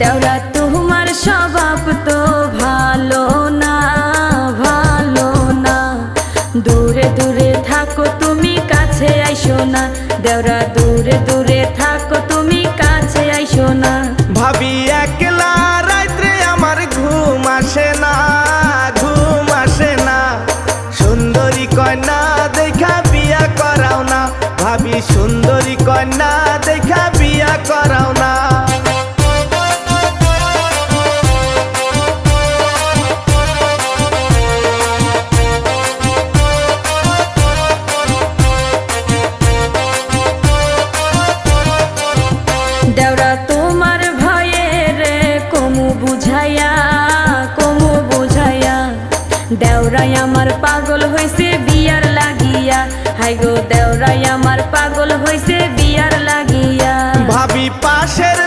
দেওরা তোমার স্বভাব তো ভালো না, ভালো না। দূরে দূরে থাকো তুমি কাছে আইসো না, দেওরা দূরে দূরে থাকো তুমি কাছে আইসো না। ভাবি একলা রাত্রে আমার ঘুম আসে না, ঘুম আসে না। সুন্দরী কন্যা দেখা বিয়া করাও না, ভাবি সুন্দরী কন্যা দেখা বিয়া করাও না। দেওরা তোমার ভয়ে রে কমু বুঝাইয়া, কমু বুঝাইয়া। দেওরাই আমার পাগল হইছে বিয়ার লাগিয়া, হাই গো দেওরাই আমার পাগল হইছে বিয়ার লাগিয়া। ভাবি পাশের